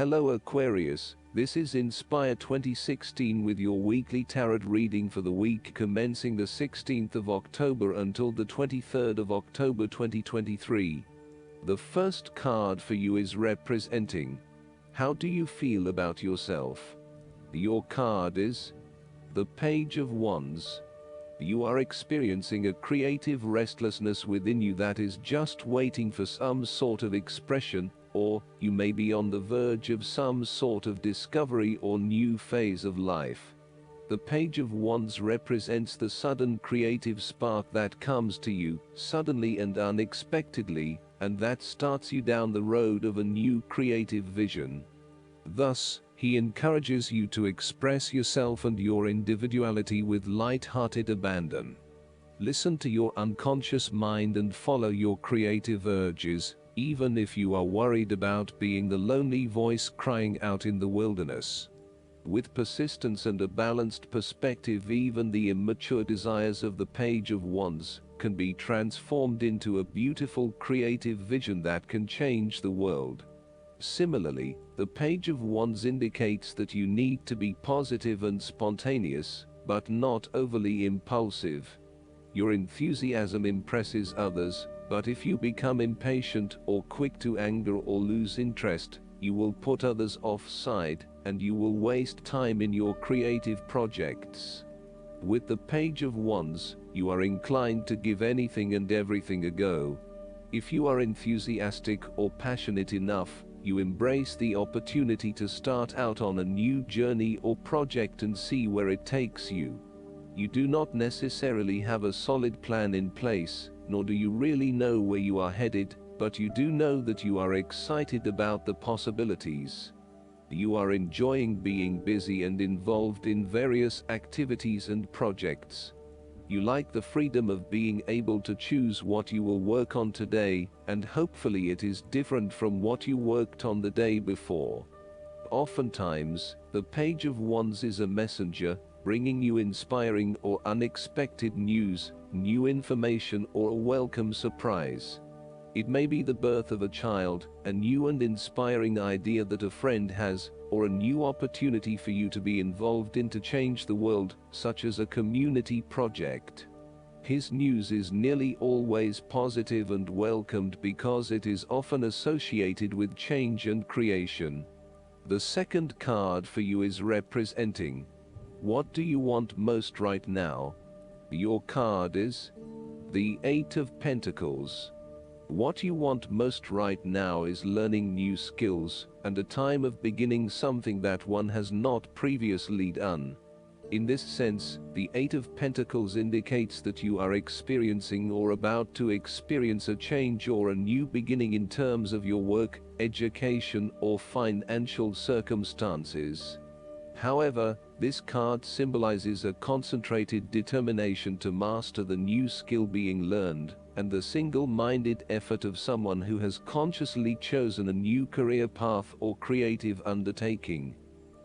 Hello Aquarius, this is Inspire 2016 with your weekly tarot reading for the week commencing the 16th of October until the 23rd of October 2023. The first card for you is representing: how do you feel about yourself? Your card is the Page of Wands. You are experiencing a creative restlessness within you that is just waiting for some sort of expression, or you may be on the verge of some sort of discovery or new phase of life. The Page of Wands represents the sudden creative spark that comes to you suddenly and unexpectedly, and that starts you down the road of a new creative vision. Thus, he encourages you to express yourself and your individuality with light-hearted abandon. Listen to your unconscious mind and follow your creative urges, even if you are worried about being the lonely voice crying out in the wilderness. With persistence and a balanced perspective, even the immature desires of the Page of Wands can be transformed into a beautiful creative vision that can change the world. Similarly, the Page of Wands indicates that you need to be positive and spontaneous, but not overly impulsive. Your enthusiasm impresses others, but if you become impatient or quick to anger or lose interest, you will put others offside, and you will waste time in your creative projects. With the Page of Wands, you are inclined to give anything and everything a go. If you are enthusiastic or passionate enough, you embrace the opportunity to start out on a new journey or project and see where it takes you. You do not necessarily have a solid plan in place, nor do you really know where you are headed, but you do know that you are excited about the possibilities. You are enjoying being busy and involved in various activities and projects. You like the freedom of being able to choose what you will work on today, and hopefully it is different from what you worked on the day before. Oftentimes, the Page of Wands is a messenger, bringing you inspiring or unexpected news, new information, or a welcome surprise. It may be the birth of a child, a new and inspiring idea that a friend has, or a new opportunity for you to be involved in to change the world, such as a community project. His news is nearly always positive and welcomed because it is often associated with change and creation. The second card for you is representing: what do you want most right now? Your card is the Eight of Pentacles. What you want most right now is learning new skills, and a time of beginning something that one has not previously done. In this sense, the Eight of Pentacles indicates that you are experiencing or about to experience a change or a new beginning in terms of your work, education, or financial circumstances. However, this card symbolizes a concentrated determination to master the new skill being learned, and the single-minded effort of someone who has consciously chosen a new career path or creative undertaking.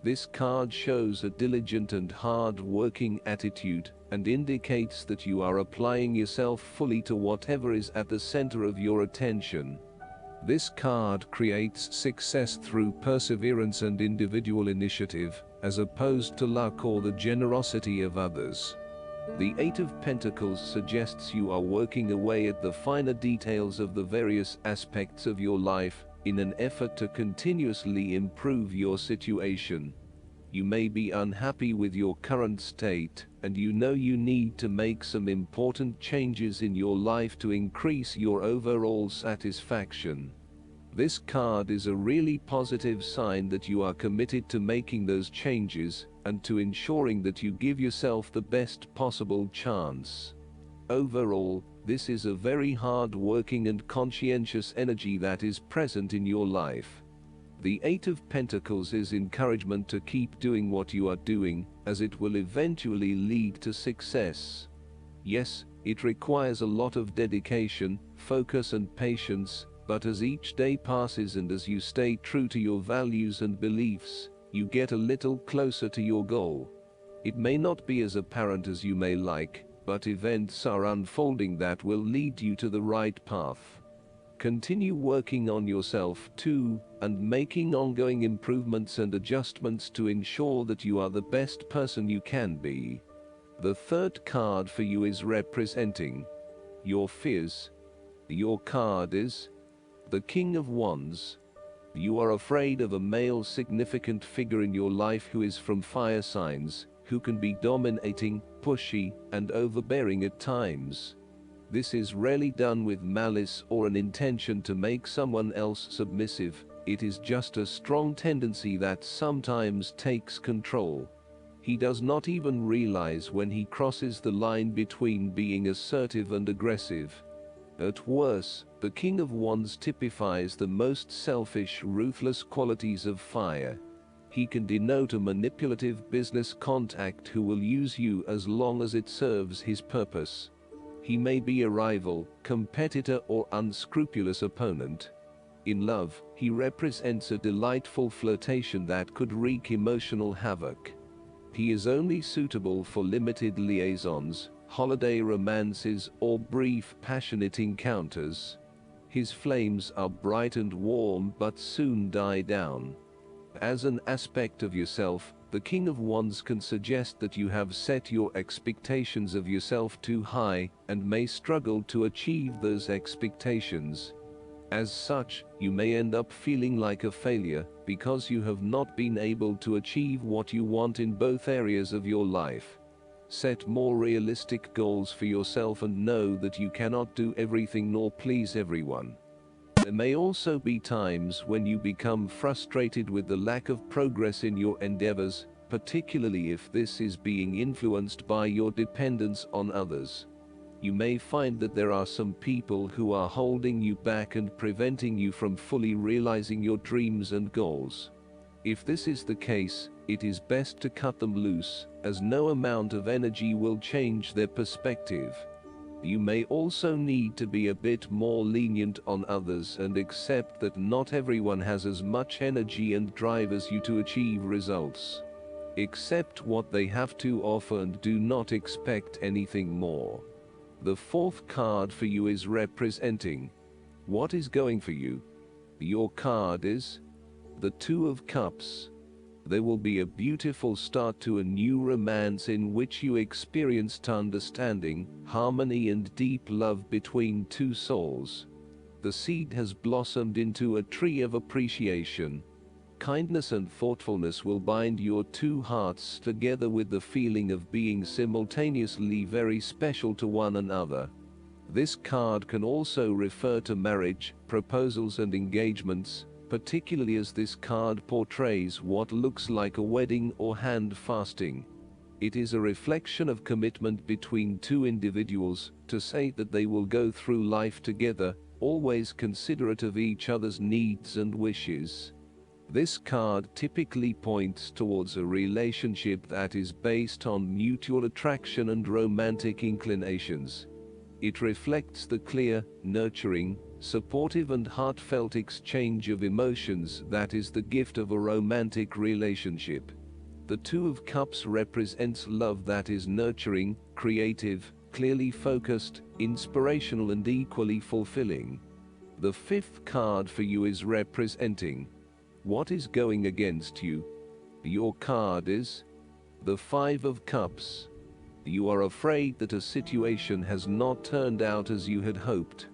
This card shows a diligent and hard-working attitude, and indicates that you are applying yourself fully to whatever is at the center of your attention. This card creates success through perseverance and individual initiative, as opposed to luck or the generosity of others. The Eight of Pentacles suggests you are working away at the finer details of the various aspects of your life, in an effort to continuously improve your situation. You may be unhappy with your current state, and you know you need to make some important changes in your life to increase your overall satisfaction. This card is a really positive sign that you are committed to making those changes, and to ensuring that you give yourself the best possible chance. Overall, this is a very hard-working and conscientious energy that is present in your life. The Eight of Pentacles is encouragement to keep doing what you are doing, as it will eventually lead to success. Yes, it requires a lot of dedication, focus and patience, but as each day passes and as you stay true to your values and beliefs, you get a little closer to your goal. It may not be as apparent as you may like, but events are unfolding that will lead you to the right path. Continue working on yourself too, and making ongoing improvements and adjustments to ensure that you are the best person you can be. The third card for you is representing your fears. Your card is the King of Wands. You are afraid of a male significant figure in your life who is from fire signs, who can be dominating, pushy, and overbearing at times. This is rarely done with malice or an intention to make someone else submissive. It is just a strong tendency that sometimes takes control. He does not even realize when he crosses the line between being assertive and aggressive. At worst, the King of Wands typifies the most selfish, ruthless qualities of fire. He can denote a manipulative business contact who will use you as long as it serves his purpose. He may be a rival, competitor, or unscrupulous opponent. In love, he represents a delightful flirtation that could wreak emotional havoc. He is only suitable for limited liaisons, holiday romances, or brief, passionate encounters. His flames are bright and warm but soon die down. As an aspect of yourself, the King of Wands can suggest that you have set your expectations of yourself too high and may struggle to achieve those expectations. As such, you may end up feeling like a failure because you have not been able to achieve what you want in both areas of your life. Set more realistic goals for yourself and know that you cannot do everything nor please everyone. There may also be times when you become frustrated with the lack of progress in your endeavors, particularly if this is being influenced by your dependence on others. You may find that there are some people who are holding you back and preventing you from fully realizing your dreams and goals. If this is the case, it is best to cut them loose, as no amount of energy will change their perspective. You may also need to be a bit more lenient on others and accept that not everyone has as much energy and drive as you to achieve results. Accept what they have to offer and do not expect anything more. The fourth card for you is representing what is going for you. Your card is the Two of Cups. There will be a beautiful start to a new romance in which you experienced understanding, harmony, and deep love between two souls. The seed has blossomed into a tree of appreciation. Kindness and thoughtfulness will bind your two hearts together with the feeling of being simultaneously very special to one another. This card can also refer to marriage, proposals, and engagements, particularly as this card portrays what looks like a wedding or hand fasting. It is a reflection of commitment between two individuals to say that they will go through life together, always considerate of each other's needs and wishes. This card typically points towards a relationship that is based on mutual attraction and romantic inclinations. It reflects the clear, nurturing, supportive, and heartfelt exchange of emotions that is the gift of a romantic relationship. The Two of Cups represents love that is nurturing, creative, clearly focused, inspirational, and equally fulfilling. The fifth card for you is representing what is going against you. Your card is the Five of Cups. You are afraid that a situation has not turned out as you had hoped.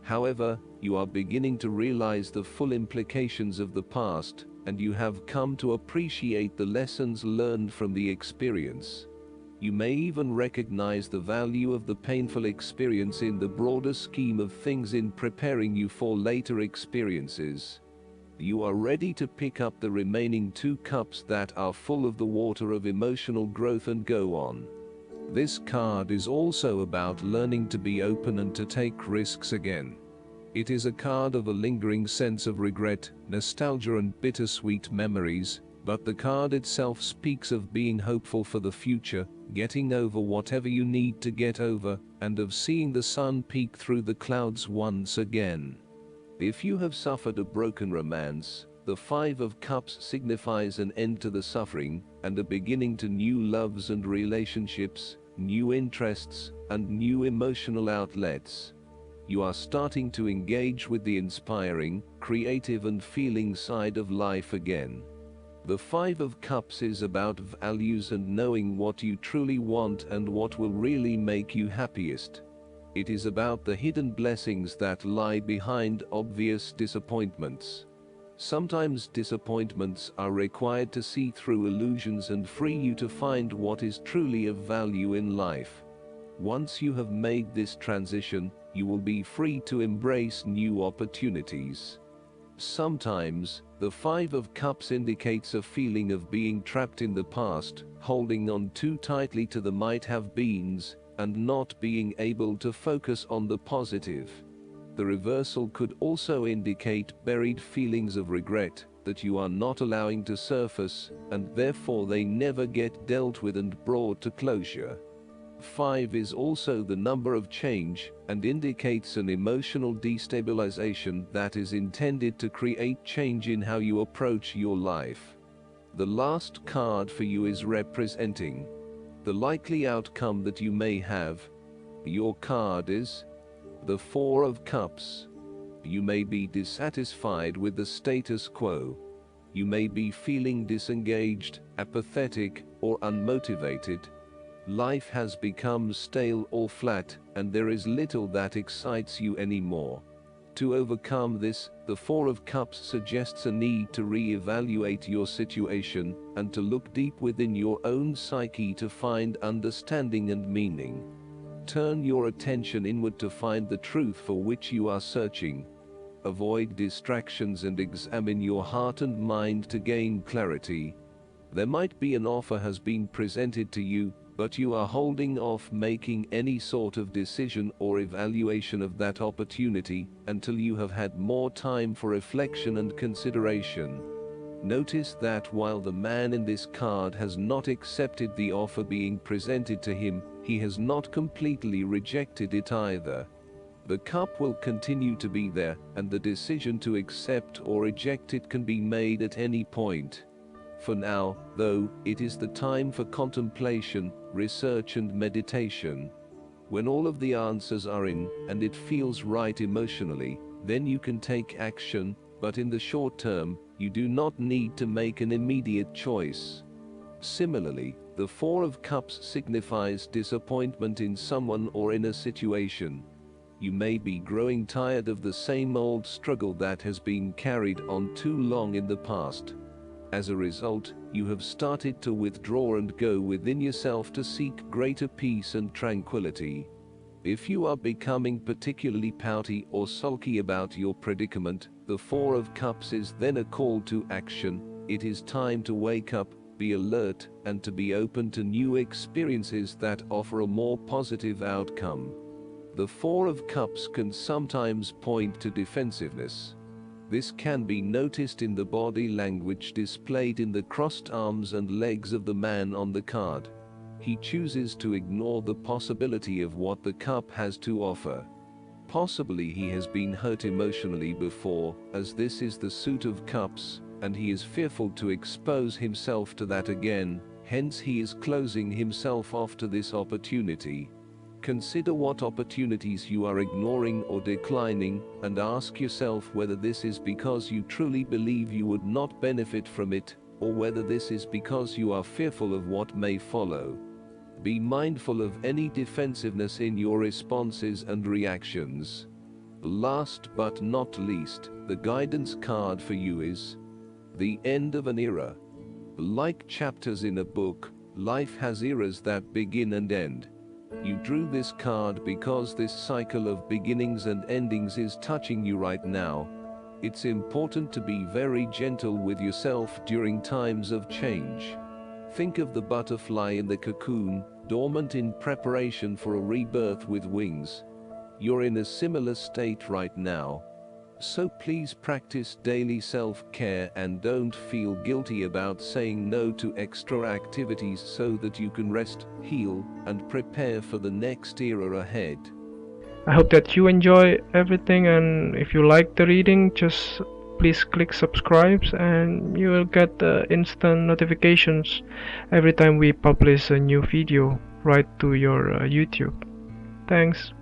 However, you are beginning to realize the full implications of the past, and you have come to appreciate the lessons learned from the experience. You may even recognize the value of the painful experience in the broader scheme of things in preparing you for later experiences. You are ready to pick up the remaining two cups that are full of the water of emotional growth and go on. This card is also about learning to be open and to take risks again. It is a card of a lingering sense of regret, nostalgia, and bittersweet memories, but the card itself speaks of being hopeful for the future, getting over whatever you need to get over, and of seeing the sun peek through the clouds once again. If you have suffered a broken romance, the Five of Cups signifies an end to the suffering and a beginning to new loves and relationships, new interests, and new emotional outlets. You are starting to engage with the inspiring, creative and feeling side of life again. The Five of Cups is about values and knowing what you truly want and what will really make you happiest. It is about the hidden blessings that lie behind obvious disappointments. Sometimes disappointments are required to see through illusions and free you to find what is truly of value in life. Once you have made this transition, you will be free to embrace new opportunities. Sometimes, the Five of Cups indicates a feeling of being trapped in the past, holding on too tightly to the might-have-beens, and not being able to focus on the positive. The reversal could also indicate buried feelings of regret that you are not allowing to surface, and therefore they never get dealt with and brought to closure. 5 is also the number of change, and indicates an emotional destabilization that is intended to create change in how you approach your life. The last card for you is representing the likely outcome that you may have. Your card is the Four of Cups. You may be dissatisfied with the status quo. You may be feeling disengaged, apathetic, or unmotivated. Life has become stale or flat, and there is little that excites you anymore. To overcome this, the Four of Cups suggests a need to re-evaluate your situation, and to look deep within your own psyche to find understanding and meaning. Turn your attention inward to find the truth for which you are searching. Avoid distractions and examine your heart and mind to gain clarity. There might be an offer has been presented to you, but you are holding off making any sort of decision or evaluation of that opportunity until you have had more time for reflection and consideration. Notice that while the man in this card has not accepted the offer being presented to him, he has not completely rejected it either. The cup will continue to be there, and the decision to accept or reject it can be made at any point. For now, though, it is the time for contemplation, research and meditation. When all of the answers are in, and it feels right emotionally, then you can take action, but in the short term, you do not need to make an immediate choice. Similarly, the Four of Cups signifies disappointment in someone or in a situation. You may be growing tired of the same old struggle that has been carried on too long in the past. As a result, you have started to withdraw and go within yourself to seek greater peace and tranquility. If you are becoming particularly pouty or sulky about your predicament, the Four of Cups is then a call to action. It is time to wake up, be alert, and to be open to new experiences that offer a more positive outcome. The Four of Cups can sometimes point to defensiveness. This can be noticed in the body language displayed in the crossed arms and legs of the man on the card. He chooses to ignore the possibility of what the cup has to offer. Possibly he has been hurt emotionally before, as this is the Suit of Cups, and he is fearful to expose himself to that again, hence he is closing himself off to this opportunity. Consider what opportunities you are ignoring or declining, and ask yourself whether this is because you truly believe you would not benefit from it, or whether this is because you are fearful of what may follow. Be mindful of any defensiveness in your responses and reactions. Last but not least, the guidance card for you is the End of an Era. Like chapters in a book, life has eras that begin and end. You drew this card because this cycle of beginnings and endings is touching you right now. It's important to be very gentle with yourself during times of change. Think of the butterfly in the cocoon, dormant in preparation for a rebirth with wings. You're in a similar state right now. So please practice daily self-care and don't feel guilty about saying no to extra activities so that you can rest, heal, and prepare for the next era ahead. I hope that you enjoy everything, and if you like the reading, just please click subscribe and you will get instant notifications every time we publish a new video right to your YouTube. Thanks.